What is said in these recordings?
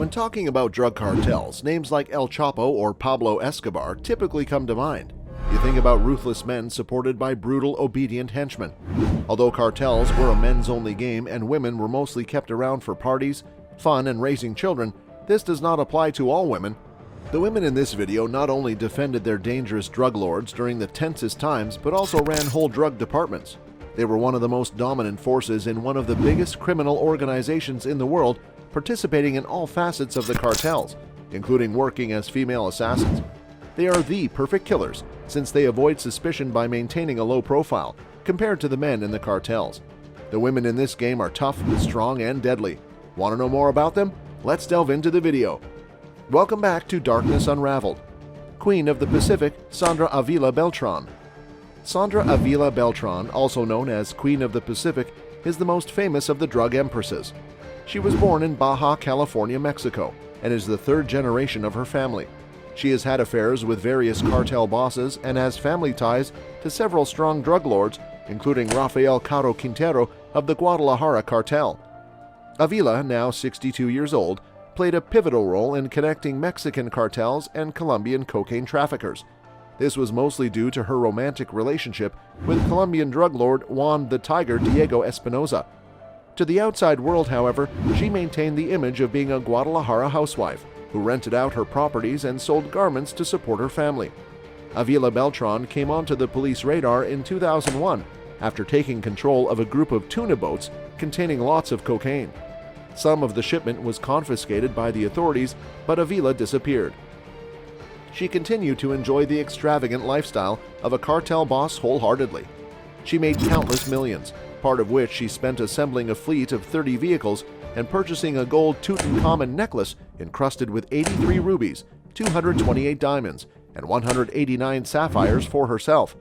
When talking about drug cartels, names like El Chapo or Pablo Escobar typically come to mind. You think about ruthless men supported by brutal, obedient henchmen. Although cartels were a men's-only game and women were mostly kept around for parties, fun, and raising children, this does not apply to all women. The women in this video not only defended their dangerous drug lords during the tensest times, but also ran whole drug departments. They were one of the most dominant forces in one of the biggest criminal organizations in the world, participating in all facets of the cartels, including working as female assassins. They are the perfect killers, since they avoid suspicion by maintaining a low profile, compared to the men in the cartels. The women in this game are tough, strong, and deadly. Want to know more about them? Let's delve into the video. Welcome back to Darkness Unraveled. Queen of the Pacific, Sandra Avila Beltrán. Sandra Avila Beltrán, also known as Queen of the Pacific, is the most famous of the drug empresses. She was born in Baja California, Mexico, and is the third generation of her family. She has had affairs with various cartel bosses and has family ties to several strong drug lords, including Rafael Caro Quintero of the Guadalajara cartel. Avila, now 62 years old, played a pivotal role in connecting Mexican cartels and Colombian cocaine traffickers. This was mostly due to her romantic relationship with Colombian drug lord Juan the Tiger Diego Espinosa. To the outside world, however, she maintained the image of being a Guadalajara housewife who rented out her properties and sold garments to support her family. Avila Beltrán came onto the police radar in 2001 after taking control of a group of tuna boats containing lots of cocaine. Some of the shipment was confiscated by the authorities, but Avila disappeared. She continued to enjoy the extravagant lifestyle of a cartel boss wholeheartedly. She made countless millions, part of which she spent assembling a fleet of 30 vehicles and purchasing a gold Tutankhamun necklace encrusted with 83 rubies, 228 diamonds, and 189 sapphires for herself.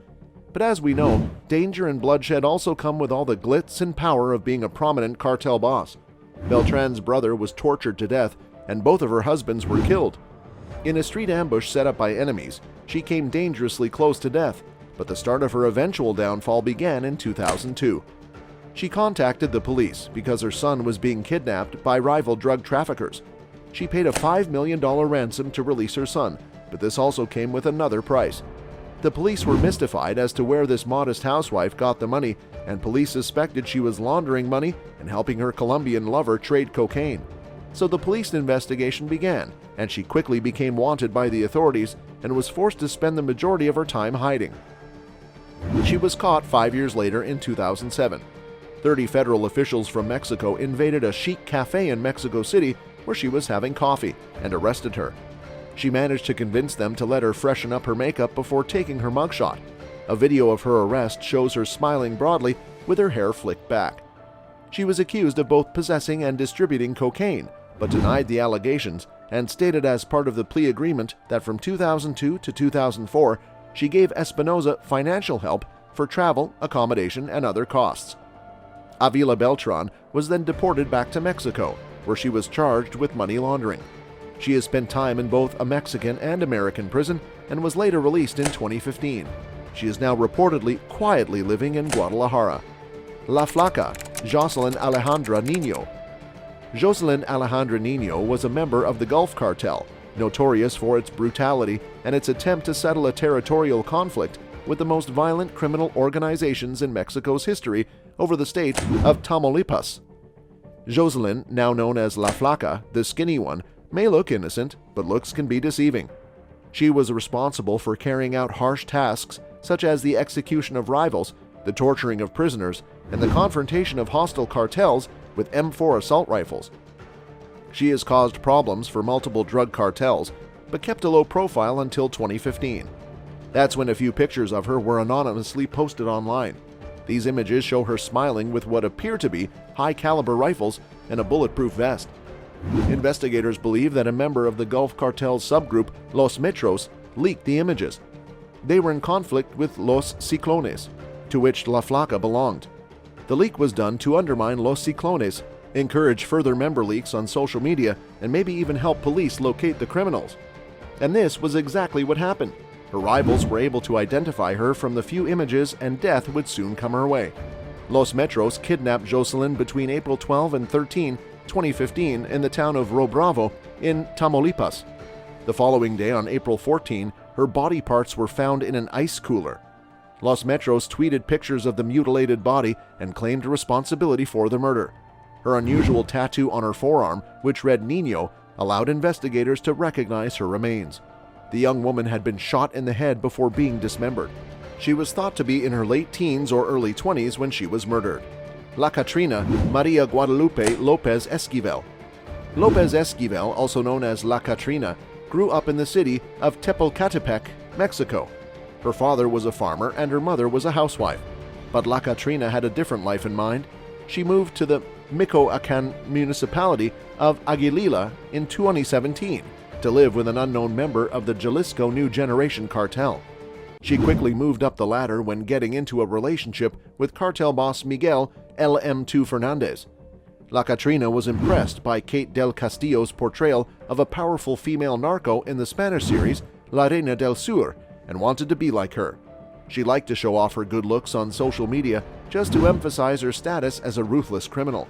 But as we know, danger and bloodshed also come with all the glitz and power of being a prominent cartel boss. Beltrán's brother was tortured to death, and both of her husbands were killed. In a street ambush set up by enemies, she came dangerously close to death, but the start of her eventual downfall began in 2002. She contacted the police because her son was being kidnapped by rival drug traffickers. She paid a $5 million ransom to release her son, but this also came with another price. The police were mystified as to where this modest housewife got the money, and police suspected she was laundering money and helping her Colombian lover trade cocaine. So the police investigation began, and she quickly became wanted by the authorities and was forced to spend the majority of her time hiding. She was caught 5 years later in 2007. 30 federal officials from Mexico invaded a chic cafe in Mexico City where she was having coffee and arrested her. She managed to convince them to let her freshen up her makeup before taking her mugshot. A video of her arrest shows her smiling broadly with her hair flicked back. She was accused of both possessing and distributing cocaine, but denied the allegations and stated as part of the plea agreement that from 2002 to 2004, she gave Espinosa financial help for travel, accommodation, and other costs. Avila Beltrán was then deported back to Mexico, where she was charged with money laundering. She has spent time in both a Mexican and American prison and was later released in 2015. She is now reportedly quietly living in Guadalajara. La Flaca, Jocelyn Alejandra Niño. Jocelyn Alejandra Niño was a member of the Gulf Cartel, notorious for its brutality and its attempt to settle a territorial conflict with the most violent criminal organizations in Mexico's history over the state of Tamaulipas. Jocelyn, now known as La Flaca, the skinny one, may look innocent, but looks can be deceiving. She was responsible for carrying out harsh tasks such as the execution of rivals, the torturing of prisoners, and the confrontation of hostile cartels with M4 assault rifles. She has caused problems for multiple drug cartels, but kept a low profile until 2015. That's when a few pictures of her were anonymously posted online. These images show her smiling with what appear to be high-caliber rifles and a bulletproof vest. Investigators believe that a member of the Gulf Cartel's subgroup, Los Metros, leaked the images. They were in conflict with Los Ciclones, to which La Flaca belonged. The leak was done to undermine Los Ciclones, encourage further member leaks on social media, and maybe even help police locate the criminals. And this was exactly what happened. Her rivals were able to identify her from the few images, and death would soon come her way. Los Metros kidnapped Jocelyn between April 12 and 13 2015, in the town of Rio Bravo in Tamaulipas. The following day, on April 14, her body parts were found in an ice cooler. Los Metros tweeted pictures of the mutilated body and claimed responsibility for the murder. Her unusual tattoo on her forearm, which read Niño, allowed investigators to recognize her remains. The young woman had been shot in the head before being dismembered. She was thought to be in her late teens or early 20s when she was murdered. La Catrina Maria Guadalupe Lopez Esquivel. Lopez Esquivel, also known as La Catrina, grew up in the city of Tepalcatepec, Mexico. Her father was a farmer and her mother was a housewife. But La Catrina had a different life in mind. She moved to the Michoacan municipality of Aguililla in 2017 to live with an unknown member of the Jalisco New Generation cartel. She quickly moved up the ladder when getting into a relationship with cartel boss Miguel LM2 Fernandez. La Catrina was impressed by Kate del Castillo's portrayal of a powerful female narco in the Spanish series La Reina del Sur and wanted to be like her. She liked to show off her good looks on social media just to emphasize her status as a ruthless criminal.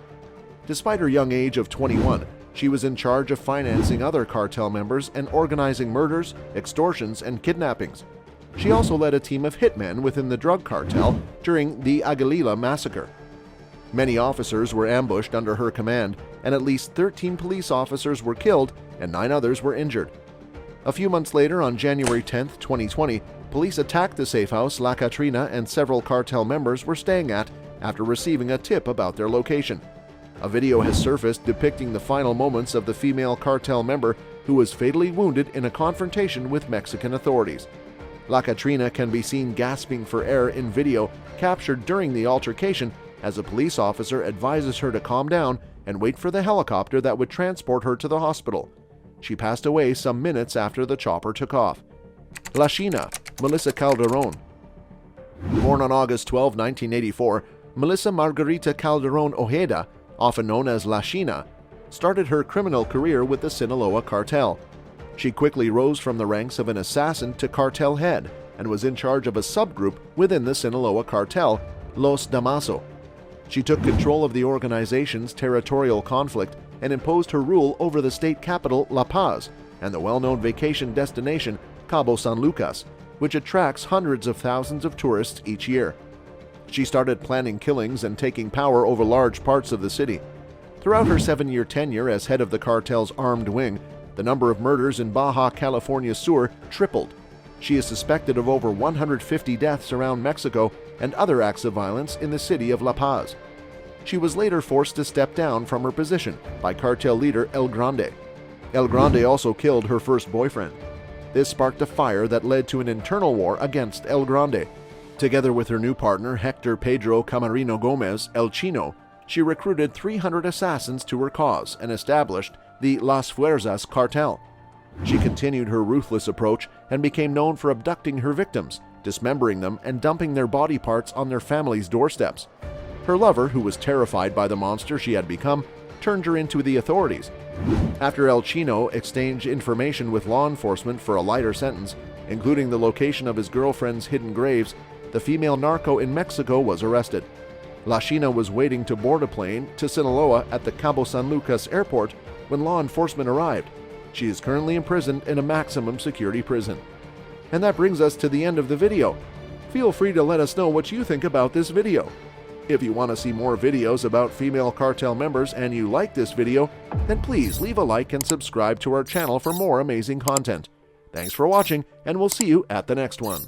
Despite her young age of 21, she was in charge of financing other cartel members and organizing murders, extortions, and kidnappings. She also led a team of hitmen within the drug cartel during the Aguililla massacre. Many officers were ambushed under her command, and at least 13 police officers were killed and 9 others were injured. A few months later, on January 10, 2020, police attacked the safe house La Catrina and several cartel members were staying at after receiving a tip about their location. A video has surfaced depicting the final moments of the female cartel member who was fatally wounded in a confrontation with Mexican authorities. La Catrina can be seen gasping for air in video captured during the altercation as a police officer advises her to calm down and wait for the helicopter that would transport her to the hospital. She passed away some minutes after the chopper took off. La China Melissa Calderon. Born on August 12, 1984, Melissa Margarita Calderon Ojeda, often known as La China, started her criminal career with the Sinaloa cartel. She quickly rose from the ranks of an assassin to cartel head and was in charge of a subgroup within the Sinaloa cartel, Los Damaso. She took control of the organization's territorial conflict and imposed her rule over the state capital, La Paz, and the well-known vacation destination, Cabo San Lucas, which attracts hundreds of thousands of tourists each year. She started planning killings and taking power over large parts of the city. Throughout her 7-year tenure as head of the cartel's armed wing, the number of murders in Baja California Sur tripled. She is suspected of over 150 deaths around Mexico and other acts of violence in the city of La Paz. She was later forced to step down from her position by cartel leader El Grande. El Grande also killed her first boyfriend. This sparked a fire that led to an internal war against El Grande. Together with her new partner, Hector Pedro Camarino Gomez, El Chino, she recruited 300 assassins to her cause and established the Las Fuerzas cartel. She continued her ruthless approach and became known for abducting her victims, dismembering them, and dumping their body parts on their families' doorsteps. Her lover, who was terrified by the monster she had become, turned her into the authorities. After El Chino exchanged information with law enforcement for a lighter sentence, including the location of his girlfriend's hidden graves, the female narco in Mexico was arrested. La China was waiting to board a plane to Sinaloa at the Cabo San Lucas airport when law enforcement arrived. She is currently imprisoned in a maximum security prison. And that brings us to the end of the video. Feel free to let us know what you think about this video. If you want to see more videos about female cartel members and you like this video, then please leave a like and subscribe to our channel for more amazing content. Thanks for watching, and we'll see you at the next one.